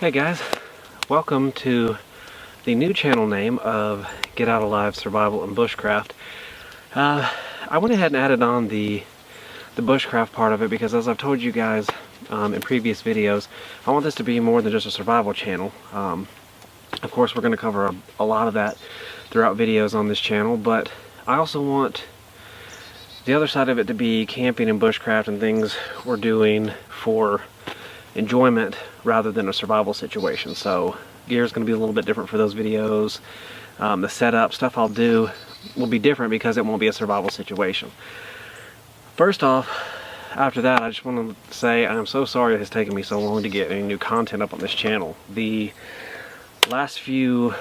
Hey guys, welcome to the new channel name of Get Out Alive Survival and Bushcraft. I went ahead and added on the bushcraft part of it because, as I've told you guys in previous videos, I want this to be more than just a survival channel. Of course, we're going to cover a lot of that throughout videos on this channel, but I also want the other side of it to be camping and bushcraft and things we're doing for enjoyment rather than a survival situation. So gear is going to be a little bit different for those videos. The setup stuff I'll do will be different because it won't be a survival situation. First off, after that, I just want to say I'm so sorry it has taken me so long to get any new content up on this channel. The last few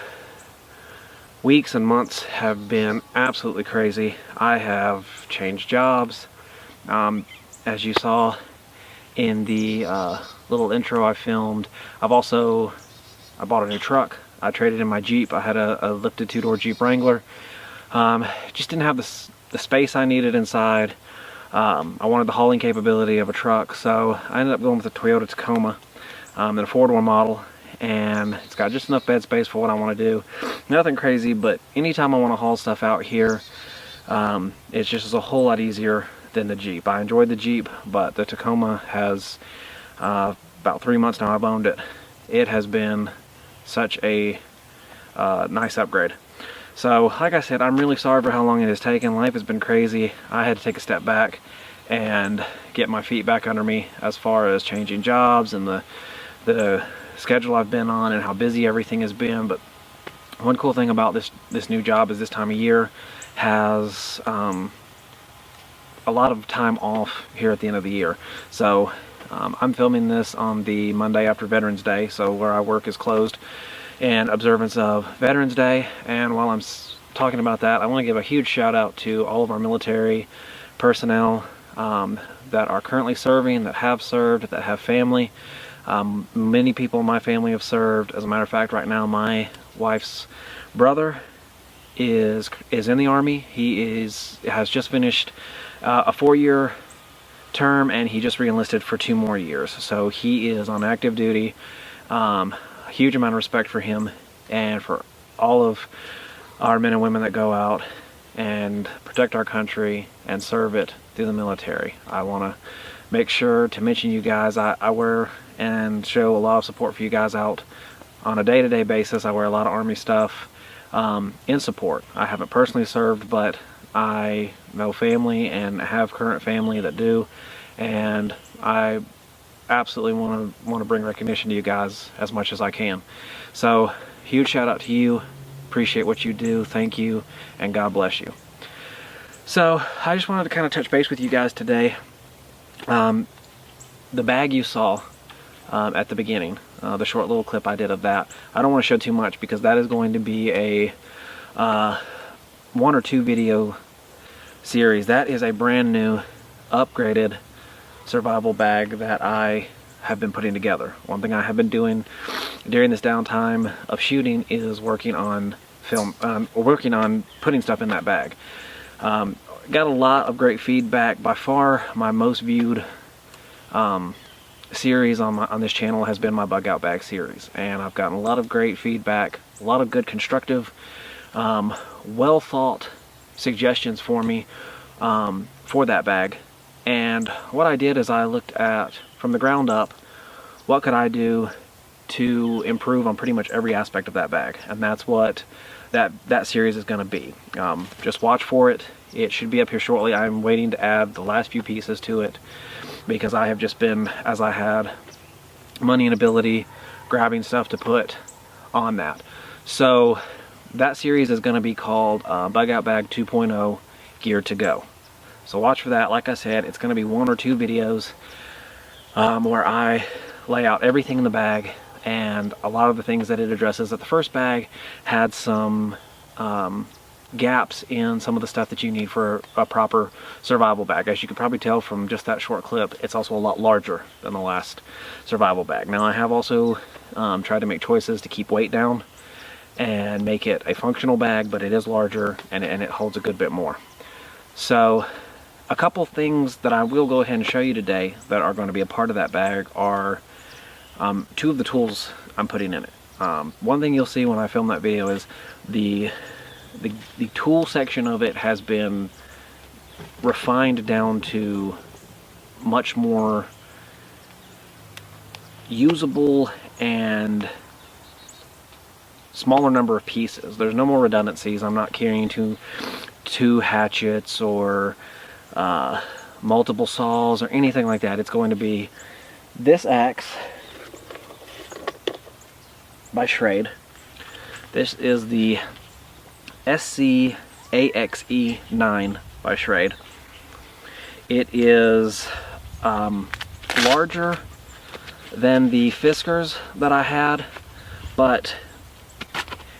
weeks and months have been absolutely crazy. I have changed jobs. As you saw in the little intro I filmed, I bought a new truck. I traded in my Jeep. I had a lifted two-door Jeep Wrangler. Just didn't have the space I needed inside. I wanted the hauling capability of a truck, so I ended up going with a Toyota Tacoma, a four-door model, and it's got just enough bed space for what I want to do. Nothing crazy, but anytime I want to haul stuff out here, it's just a whole lot easier than the Jeep. I enjoyed the Jeep, but the Tacoma has about 3 months now I've owned it. It has been such a nice upgrade. So like I said, I'm really sorry for how long it has taken. Life has been crazy. I had to take a step back and get my feet back under me as far as changing jobs and the schedule I've been on and how busy everything has been. But one cool thing about this new job is this time of year has a lot of time off here at the end of the year. So I'm filming this on the Monday after Veterans Day, so where I work is closed in observance of Veterans Day. And while I'm talking about that, I want to give a huge shout out to all of our military personnel that are currently serving, that have served, that have family. Many people in my family have served. As a matter of fact, right now my wife's brother is in the Army. He has just finished a 4-year term, and he just re-enlisted for 2 more years. So he is on active duty. A huge amount of respect for him and for all of our men and women that go out and protect our country and serve it through the military. I want to make sure to mention you guys. I wear and show a lot of support for you guys out on a day-to-day basis. I wear a lot of Army stuff in support. I haven't personally served, but I know family and have current family that do, and I absolutely want to bring recognition to you guys as much as I can. So huge shout out to you. Appreciate what you do. Thank you, and God bless you. So I just wanted to kind of touch base with you guys today. The bag you saw at the beginning, the short little clip I did of that, I don't want to show too much because that is going to be a 1 or 2 video series. That is a brand new upgraded survival bag that I have been putting together. One thing I have been doing during this downtime of shooting is working on putting stuff in that bag. Got a lot of great feedback. By far my most viewed series on this channel has been my bug out bag series, and I've gotten a lot of great feedback, a lot of good constructive well thought suggestions for me for that bag. And what I did is I looked at, from the ground up, what could I do to improve on pretty much every aspect of that bag, and that's what that series is going to be. Just watch for it. It should be up here shortly. I'm waiting to add the last few pieces to it because I have just been, as I had money and ability, grabbing stuff to put on that. So that series is going to be called Bug Out Bag 2.0 Gear to Go. So watch for that. Like I said, it's going to be 1 or 2 videos where I lay out everything in the bag and a lot of the things that it addresses. That the first bag had some gaps in some of the stuff that you need for a proper survival bag. As you can probably tell from just that short clip, it's also a lot larger than the last survival bag. Now I have also tried to make choices to keep weight down and make it a functional bag, but it is larger and it holds a good bit more. So a couple things that I will go ahead and show you today that are going to be a part of that bag are 2 of the tools I'm putting in it. One thing you'll see when I film that video is the tool section of it has been refined down to much more usable and smaller number of pieces. There's no more redundancies. I'm not carrying two hatchets or multiple saws or anything like that. It's going to be this axe by Schrade. This is the SC AXE9 by Schrade. It is larger than the Fiskars that I had, but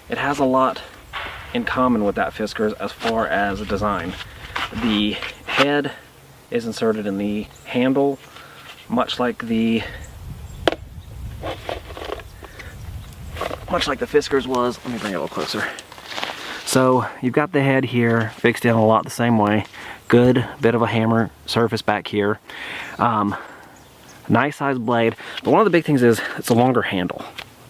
it has a lot in common with that Fiskars as far as design. The head is inserted in the handle, much like the Fiskars was. Let me bring it a little closer. So you've got the head here fixed in a lot the same way. Good bit of a hammer surface back here. Nice size blade, but one of the big things is it's a longer handle.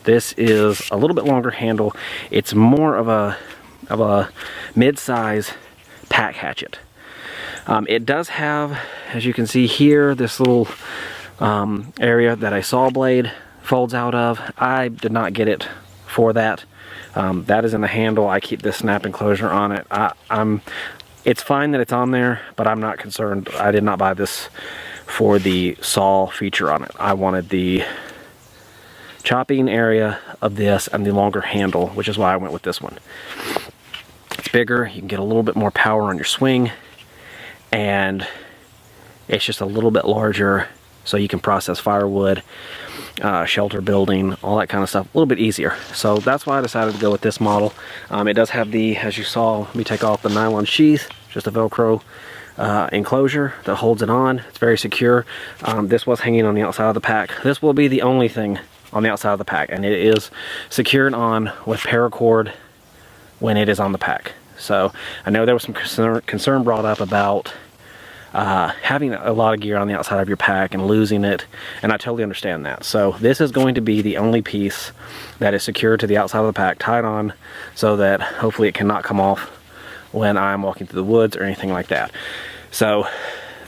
This is a little bit longer handle. It's more of a mid-size pack hatchet. It does have, as you can see here, this little area that a saw blade folds out of. I did not get it for that. That is in the handle. I keep this snap enclosure on it. It's fine that it's on there, but I'm not concerned. I did not buy this for the saw feature on it. I wanted the chopping area of this and the longer handle, which is why I went with this one. It's bigger, you can get a little bit more power on your swing, and it's just a little bit larger, so you can process firewood, shelter building, all that kind of stuff a little bit easier. So that's why I decided to go with this model. It does have the, as you saw, let me take off the nylon sheath, just a Velcro enclosure that holds it on. It's very secure. This was hanging on the outside of the pack. This will be the only thing on the outside of the pack, and it is secured on with paracord when it is on the pack. So I know there was some concern brought up about having a lot of gear on the outside of your pack and losing it, and I totally understand that. So this is going to be the only piece that is secured to the outside of the pack, tied on, so that hopefully it cannot come off when I'm walking through the woods or anything like that. So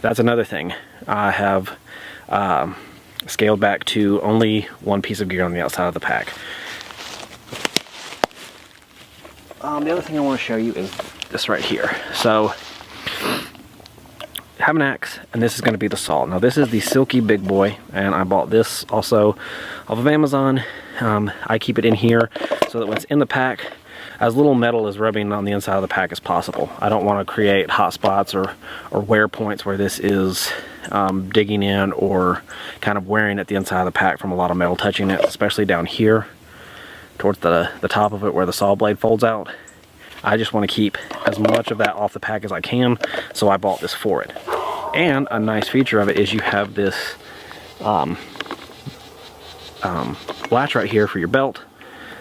that's another thing. I have scaled back to only one piece of gear on the outside of the pack. The other thing I want to show you is this right here. So I have an axe, and this is going to be the saw. Now this is the Silky Big Boy, and I bought this also off of Amazon. I keep it in here so that when it's in the pack, as little metal is rubbing on the inside of the pack as possible. I don't want to create hot spots or wear points where this is digging in or kind of wearing at the inside of the pack from a lot of metal touching it, especially down here towards the top of it where the saw blade folds out. I just want to keep as much of that off the pack as I can, so I bought this for it. And a nice feature of it is you have this latch right here for your belt.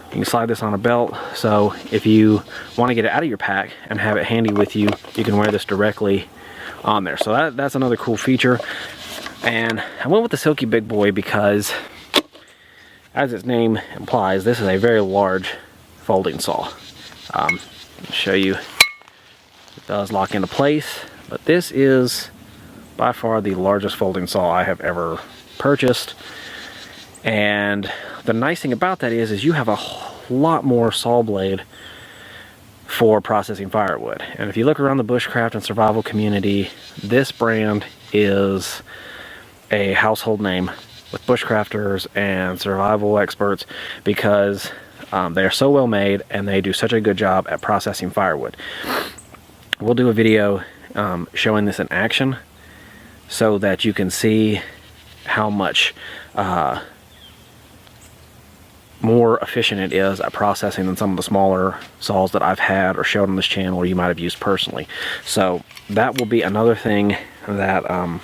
You can slide this on a belt, so if you want to get it out of your pack and have it handy with you, you can wear this directly on there. So that's another cool feature. And I went with the Silky Big Boy because, as its name implies, this is a very large folding saw. I'll show you, it does lock into place, but this is by far the largest folding saw I have ever purchased. And the nice thing about that is you have a lot more saw blade for processing firewood. And if you look around the bushcraft and survival community, this brand is a household name with bushcrafters and survival experts because they are so well made and they do such a good job at processing firewood. We'll do a video showing this in action so that you can see how much more efficient it is at processing than some of the smaller saws that I've had or showed on this channel or you might have used personally. So that will be another thing that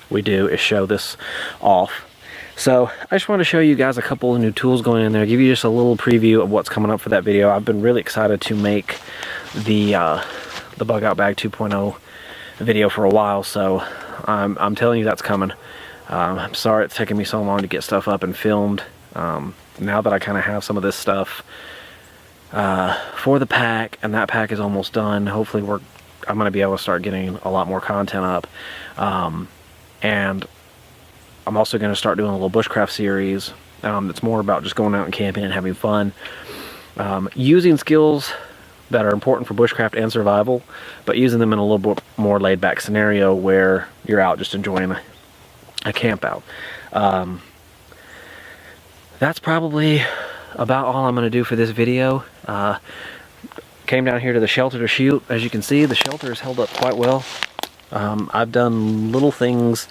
we do, is show this off. So I just wanted to show you guys a couple of new tools going in there, give you just a little preview of what's coming up for that video. I've been really excited to make the Bug Out Bag 2.0 video for a while, so I'm telling you that's coming. I'm sorry it's taking me so long to get stuff up and filmed. now that I kind of have some of this stuff for the pack, and that pack is almost done, hopefully I'm going to be able to start getting a lot more content up. And I'm also going to start doing a little bushcraft series that's more about just going out and camping and having fun, using skills that are important for bushcraft and survival, but using them in a little bit more laid-back scenario where you're out just enjoying a camp out. That's probably about all I'm going to do for this video. Came down here to the shelter to shoot. As you can see, the shelter has held up quite well. I've done little things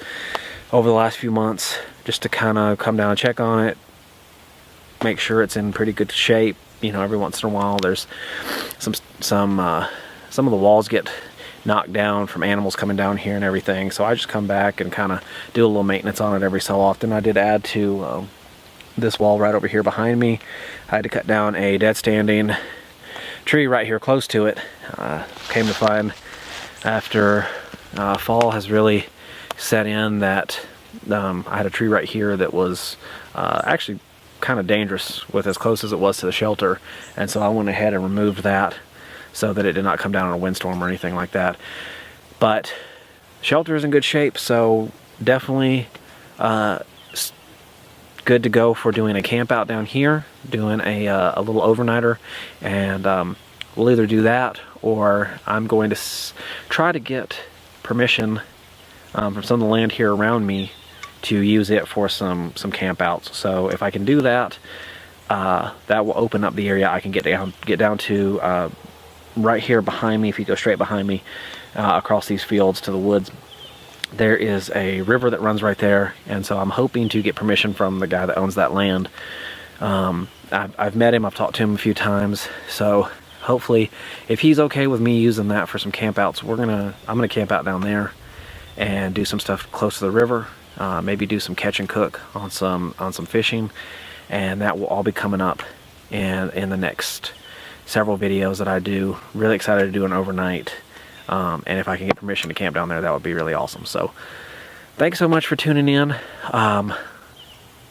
over the last few months just to kind of come down and check on it, make sure it's in pretty good shape. You know, every once in a while there's some of the walls get knocked down from animals coming down here and everything, so I just come back and kind of do a little maintenance on it every so often. I did add to this wall right over here behind me. I had to cut down a dead standing tree right here close to it. Came to find after fall has really set in that I had a tree right here that was actually kind of dangerous with as close as it was to the shelter, and so I went ahead and removed that so that it did not come down in a windstorm or anything like that. But shelter is in good shape, so definitely good to go for doing a camp out down here, doing a little overnighter, and we'll either do that or I'm going to try to get permission from some of the land here around me to use it for some camp outs. So if I can do that, that will open up the area I can get down to right here behind me. If you go straight behind me across these fields to the woods, there is a river that runs right there, and so I'm hoping to get permission from the guy that owns that land. I've met him, I've talked to him a few times, so hopefully if he's okay with me using that for some camp outs, I'm gonna camp out down there and do some stuff close to the river. Maybe do some catch and cook on some fishing, and that will all be coming up in the next several videos that I do. Really excited to do an overnight, and if I can get permission to camp down there, that would be really awesome. So thanks so much for tuning in.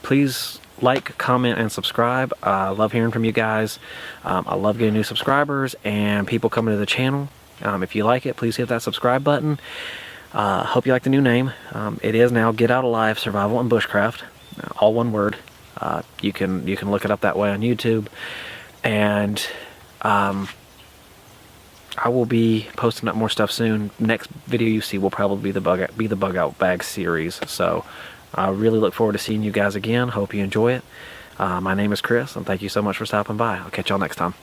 Please like, comment, and subscribe. I love hearing from you guys. I love getting new subscribers and people coming to the channel. If you like it, please hit that subscribe button. Hope you like the new name. It is now Get Out Alive Survival and Bushcraft, all one word. You can look it up that way on YouTube, and I will be posting up more stuff soon. Next video you see will probably be the bug out bag series. So I really look forward to seeing you guys again. Hope you enjoy it. My name is Chris, and thank you so much for stopping by. I'll catch y'all next time.